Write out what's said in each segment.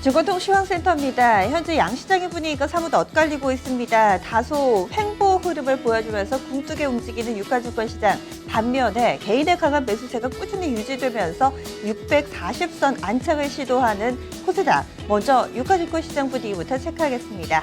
증권통시황센터입니다. 현재 양시장의 분위기가 사뭇 엇갈리고 있습니다. 다소 횡보 흐름을 보여주면서 굼뜨게 움직이는 유가증권 시장. 반면에 개인의 강한 매수세가 꾸준히 유지되면서 640선 안착을 시도하는 코스닥. 먼저 유가증권 시장 분위기부터 체크하겠습니다.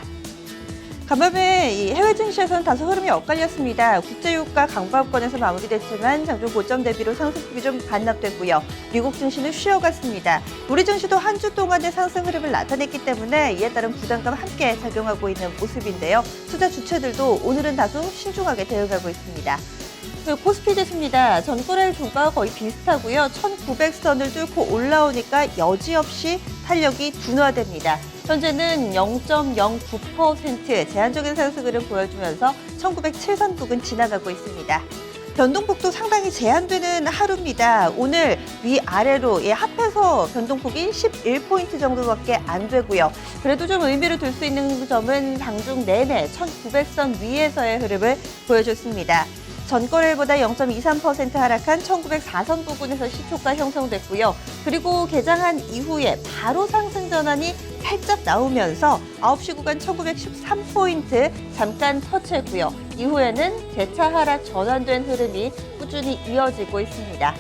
간밤에 이 해외 증시에서는 다소 흐름이 엇갈렸습니다. 국제유가 강보합권에서 마무리됐지만 장중 고점 대비로 상승폭이 좀 반납됐고요. 미국 증시는 쉬어갔습니다. 우리 증시도 한 주 동안의 상승 흐름을 나타냈기 때문에 이에 따른 부담감 함께 작용하고 있는 모습인데요. 투자 주체들도 오늘은 다소 신중하게 대응하고 있습니다. 코스피 지수입니다. 전거래일 종가가 거의 비슷하고요. 1900선을 뚫고 올라오니까 여지없이 탄력이 둔화됩니다. 현재는 0.09% 제한적인 상승을 보여주면서 1907선 부근 지나가고 있습니다. 변동폭도 상당히 제한되는 하루입니다. 오늘 위아래로 합해서 변동폭이 11포인트 정도밖에 안 되고요. 그래도 좀 의미를 둘 수 있는 점은 장중 내내 1900선 위에서의 흐름을 보여줬습니다. 전거래일보다 0.23% 하락한 1904선 부근에서 시초가 형성됐고요. 그리고 개장한 이후에 바로 상승 전환이 살짝 나오면서 9시 구간 1913포인트 잠깐 터치했고요. 이후에는 재차 하락 전환된 흐름이 꾸준히 이어지고 있습니다.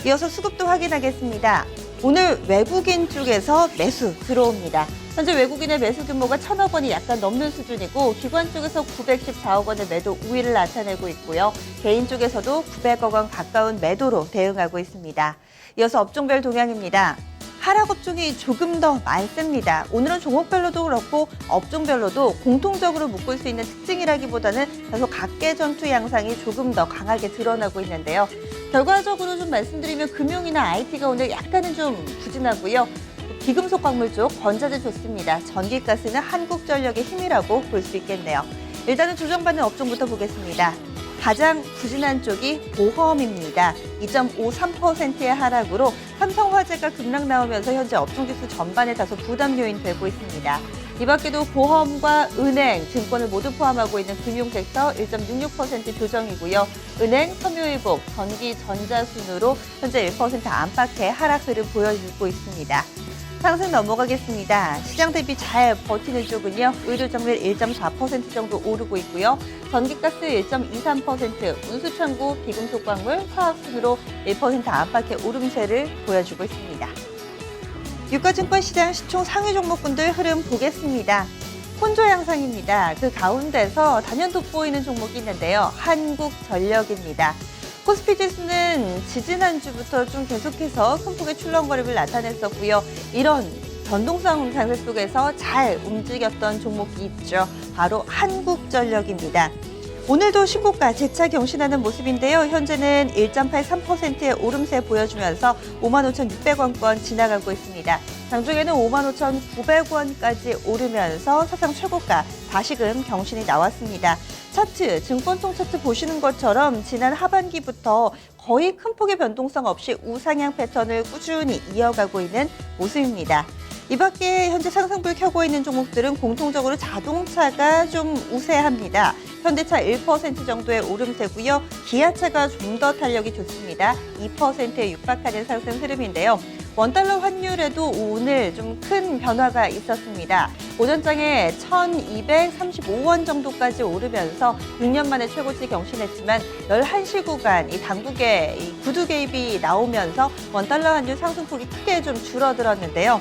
이어서 수급도 확인하겠습니다. 오늘 외국인 쪽에서 매수 들어옵니다. 현재 외국인의 매수 규모가 1,000억 원이 약간 넘는 수준이고 기관 쪽에서 914억 원의 매도 우위를 나타내고 있고요. 개인 쪽에서도 900억 원 가까운 매도로 대응하고 있습니다. 이어서 업종별 동향입니다. 하락 업종이 조금 더 많습니다. 오늘은 종목별로도 그렇고 업종별로도 공통적으로 묶을 수 있는 특징이라기보다는 다소 각계 전투 양상이 조금 더 강하게 드러나고 있는데요. 결과적으로 좀 말씀드리면 금융이나 IT가 오늘 약간은 좀 부진하고요. 비금속 광물 쪽 권자재 좋습니다. 전기가스는 한국전력의 힘이라고 볼 수 있겠네요. 일단은 조정받는 업종부터 보겠습니다. 가장 부진한 쪽이 보험입니다. 2.53%의 하락으로 삼성화재가 급락 나오면서 현재 업종지수 전반에 다소 부담 요인 되고 있습니다. 이 밖에도 보험과 은행, 증권을 모두 포함하고 있는 금융섹터 1.66% 조정이고요. 은행, 섬유유복, 전기, 전자 순으로 현재 1% 안팎의 하락 흐름 보여주고 있습니다. 상승 넘어가겠습니다. 시장 대비 잘 버티는 쪽은요. 의료정밀 1.4% 정도 오르고 있고요. 전기가스 1.23%, 운수창고, 비금속광물, 화학순으로 1% 안팎의 오름세를 보여주고 있습니다. 유가증권 시장 시총 상위 종목군들 흐름 보겠습니다. 혼조 양상입니다. 그 가운데서 단연 돋보이는 종목이 있는데요. 한국전력입니다. 코스피 지수는 지지난 주부터 좀 계속해서 큰 폭의 출렁거림을 나타냈었고요. 이런 변동성 장세 속에서 잘 움직였던 종목이 있죠. 바로 한국전력입니다. 오늘도 신고가 재차 경신하는 모습인데요. 현재는 1.83%의 오름세 보여주면서 55,600원권 지나가고 있습니다. 장중에는 55,900원까지 오르면서 사상 최고가 다시금 경신이 나왔습니다. 차트, 증권통 차트 보시는 것처럼 지난 하반기부터 거의 큰 폭의 변동성 없이 우상향 패턴을 꾸준히 이어가고 있는 모습입니다. 이 밖에 현재 상승불 켜고 있는 종목들은 공통적으로 자동차가 좀 우세합니다. 현대차 1% 정도의 오름세고요. 기아차가 좀 더 탄력이 좋습니다. 2%에 육박하는 상승 흐름인데요. 원달러 환율에도 오늘 좀 큰 변화가 있었습니다. 오전장에 1,235원 정도까지 오르면서 6년 만에 최고치 경신했지만 11시 구간 이 당국의 구두 개입이 나오면서 원달러 환율 상승폭이 크게 좀 줄어들었는데요.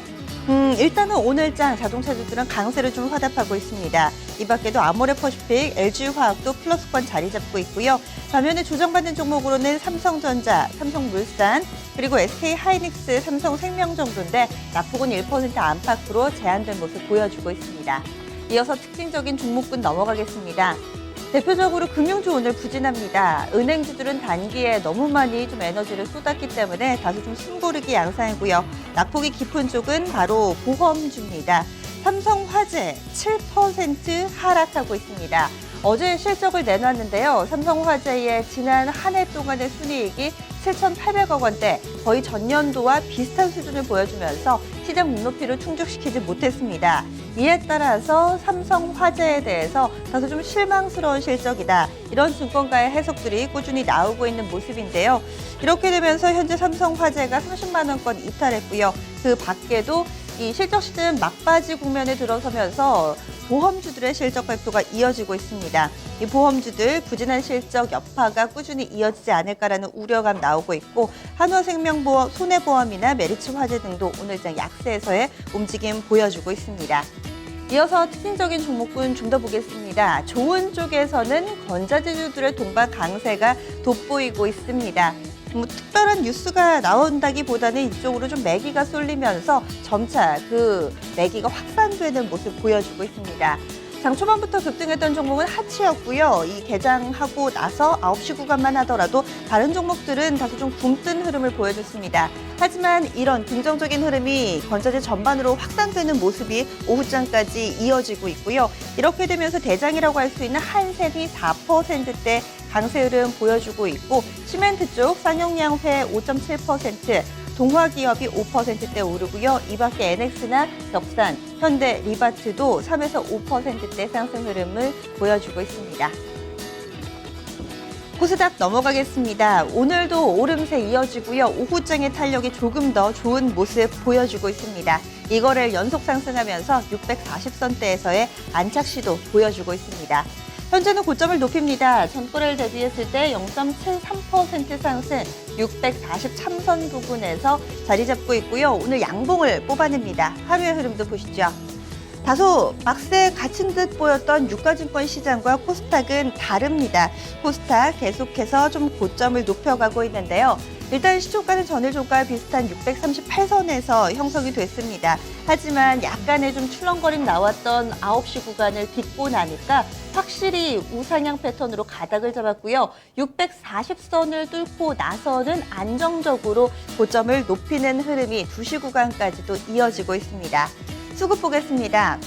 일단은 오늘장 자동차주들은 강세를 좀 화답하고 있습니다. 이 밖에도 아모레퍼시픽, LG화학도 플러스권 자리 잡고 있고요. 반면에 조정받는 종목으로는 삼성전자, 삼성물산, 그리고 SK하이닉스, 삼성생명 정도인데 낙폭은 1% 안팎으로 제한된 모습 보여주고 있습니다. 이어서 특징적인 종목군 넘어가겠습니다. 대표적으로 금융주 오늘 부진합니다. 은행주들은 단기에 너무 많이 좀 에너지를 쏟았기 때문에 다소 좀 숨고르기 양상이고요. 낙폭이 깊은 쪽은 바로 보험주입니다. 삼성화재 7% 하락하고 있습니다. 어제 실적을 내놨는데요. 삼성화재의 지난 한 해 동안의 순이익이 7,800억 원대, 거의 전년도와 비슷한 수준을 보여주면서 시장 눈높이를 충족시키지 못했습니다. 이에 따라서 삼성화재에 대해서 다소 좀 실망스러운 실적이다. 이런 증권가의 해석들이 꾸준히 나오고 있는 모습인데요. 이렇게 되면서 현재 삼성화재가 30만 원권 이탈했고요. 그 밖에도 이 실적 시즌 막바지 국면에 들어서면서 보험주들의 실적 발표가 이어지고 있습니다. 이 보험주들 부진한 실적 여파가 꾸준히 이어지지 않을까라는 우려감 나오고 있고 한화생명보험, 손해보험이나 메리츠 화재 등도 오늘장 약세에서의 움직임 보여주고 있습니다. 이어서 특징적인 종목군 좀 더 보겠습니다. 좋은 쪽에서는 건자재주들의 동반 강세가 돋보이고 있습니다. 특별한 뉴스가 나온다기보다는 이쪽으로 좀 매기가 쏠리면서 점차 그 매기가 확산되는 모습 보여주고 있습니다. 장 초반부터 급등했던 종목은 하치였고요. 이 개장하고 나서 9시 구간만 하더라도 다른 종목들은 다소 좀 굼뜬 흐름을 보여줬습니다. 하지만 이런 긍정적인 흐름이 건자재 전반으로 확산되는 모습이 오후장까지 이어지고 있고요. 이렇게 되면서 대장이라고 할 수 있는 한샘이 4%대 강세 흐름 보여주고 있고 시멘트 쪽 쌍용양회 5.7%, 동화기업이 5%대 오르고요. 이 밖에 NX나 격산, 현대, 리바트도 3에서 5%대 상승 흐름을 보여주고 있습니다. 코스닥 넘어가겠습니다. 오늘도 오름세 이어지고요. 오후장의 탄력이 조금 더 좋은 모습 보여주고 있습니다. 이거를 연속 상승하면서 640선대에서의 안착 시도 보여주고 있습니다. 현재는 고점을 높입니다. 전고래를 대비했을 때 0.73% 상승 643선 부근에서 자리 잡고 있고요. 오늘 양봉을 뽑아냅니다. 하루의 흐름도 보시죠. 다소 막세에 갇힌 듯 보였던 유가증권 시장과 코스닥은 다릅니다. 코스닥 계속해서 좀 고점을 높여가고 있는데요. 일단 시초가는 전일 종가와 비슷한 638선에서 형성이 됐습니다. 하지만 약간의 좀 출렁거림 나왔던 9시 구간을 딛고 나니까 확실히 우상향 패턴으로 가닥을 잡았고요. 640선을 뚫고 나서는 안정적으로 고점을 높이는 흐름이 2시 구간까지도 이어지고 있습니다. 수급 보겠습니다.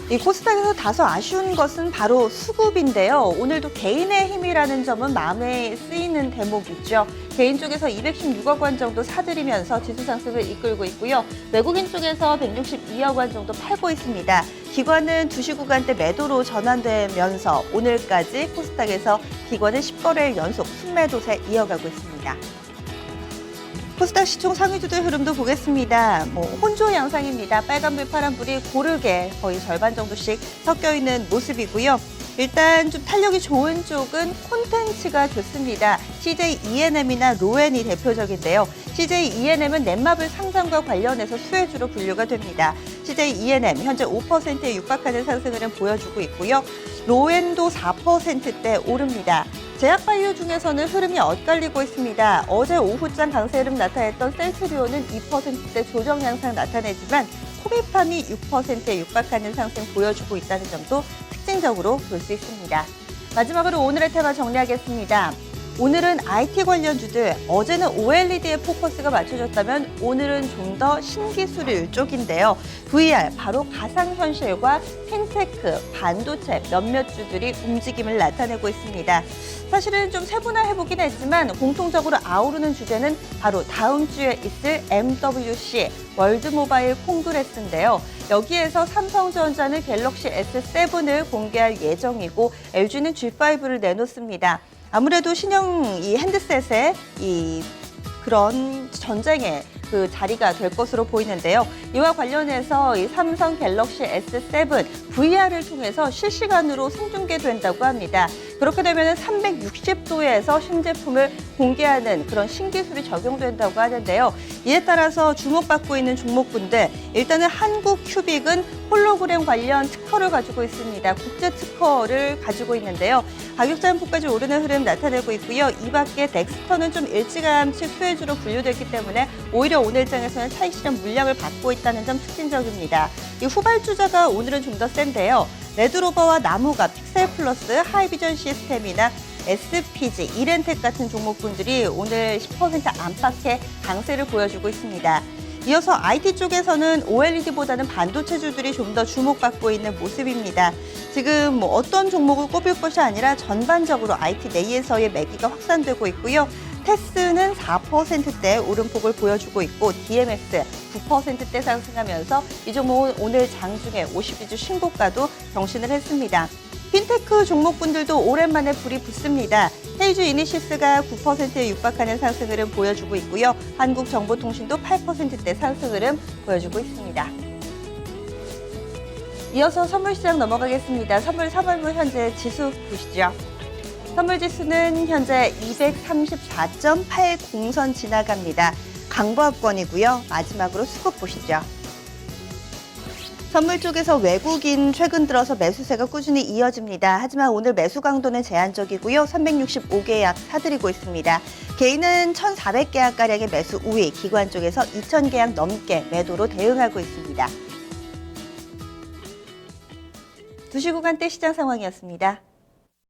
이 코스닥에서 다소 아쉬운 것은 바로 수급인데요. 오늘도 개인의 힘이라는 점은 마음에 쓰이는 대목이죠. 개인 쪽에서 216억 원 정도 사들이면서 지수 상승을 이끌고 있고요. 외국인 쪽에서 162억 원 정도 팔고 있습니다. 기관은 2시 구간대 매도로 전환되면서 오늘까지 코스닥에서 기관은 10거래일 연속 순매도세 이어가고 있습니다. 코스닥 시총 상위주들 흐름도 보겠습니다. 혼조 양상입니다. 빨간불, 파란불이 고르게 거의 절반 정도씩 섞여 있는 모습이고요. 일단 좀 탄력이 좋은 쪽은 콘텐츠가 좋습니다. CJ E&M이나 로엔이 대표적인데요. CJ E&M은 넷마블 상장과 관련해서 수혜주로 분류가 됩니다. CJ E&M 현재 5%에 육박하는 상승을 보여주고 있고요. 로엔도 4%대 오릅니다. 제약바이오 중에서는 흐름이 엇갈리고 있습니다. 어제 오후장 강세 흐름 나타냈던 셀트리온은 2%대 조정 양상 나타내지만 코비팜이 6%에 육박하는 상승 보여주고 있다는 점도 특징적으로 볼 수 있습니다. 마지막으로 오늘의 테마 정리하겠습니다. 오늘은 IT 관련주들, 어제는 OLED에 포커스가 맞춰졌다면 오늘은 좀 더 신기술 쪽인데요. VR, 바로 가상현실과 핀테크, 반도체 몇몇 주들이 움직임을 나타내고 있습니다. 사실은 좀 세분화해보긴 했지만 공통적으로 아우르는 주제는 바로 다음 주에 있을 MWC, 월드모바일 콩그레스인데요. 여기에서 삼성전자는 갤럭시 S7을 공개할 예정이고 LG는 G5를 내놓습니다. 아무래도 신형 이 핸드셋의 그런 전쟁의 그 자리가 될 것으로 보이는데요. 이와 관련해서 이 삼성 갤럭시 S7 VR을 통해서 실시간으로 생중계된다고 합니다. 그렇게 되면 360도에서 신제품을 공개하는 그런 신기술이 적용된다고 하는데요. 이에 따라서 주목받고 있는 종목군들, 일단은 한국큐빅은 홀로그램 관련 특허를 가지고 있습니다. 국제 특허를 가지고 있는데요. 가격 잠폭까지 오르는 흐름 나타내고 있고요. 이 밖에 덱스터는 좀 일찌감치 수혜주로 분류됐기 때문에 오히려 오늘장에서는 차익 실현 물량을 받고 있다는 점 특징적입니다. 이 후발주자가 오늘은 좀 더 센데요. 레드로버와 나무가, 픽셀플러스, 하이비전 시스템이나 SPG, 이렌텍 같은 종목군들이 오늘 10% 안팎의 강세를 보여주고 있습니다. 이어서 IT 쪽에서는 OLED보다는 반도체주들이 좀 더 주목받고 있는 모습입니다. 지금 어떤 종목을 꼽을 것이 아니라 전반적으로 IT 내에서의 매기가 확산되고 있고요. 테스는 4%대 오름폭을 보여주고 있고 DMS 9%대 상승하면서 이 종목은 오늘 장중에 52주 신고가도 경신을 했습니다. 핀테크 종목분들도 오랜만에 불이 붙습니다. 헤이즈 이니시스가 9%에 육박하는 상승 흐름 보여주고 있고요. 한국정보통신도 8%대 상승 흐름 보여주고 있습니다. 이어서 선물시장 넘어가겠습니다. 선물 3월분 현재 지수 보시죠. 선물지수는 현재 234.80선 지나갑니다. 강보합권이고요. 마지막으로 수급 보시죠. 선물 쪽에서 외국인 최근 들어서 매수세가 꾸준히 이어집니다. 하지만 오늘 매수 강도는 제한적이고요. 365계약 사들이고 있습니다. 개인은 1,400계약가량의 매수 우위, 기관 쪽에서 2,000계약 넘게 매도로 대응하고 있습니다. 2시 구간대 시장 상황이었습니다.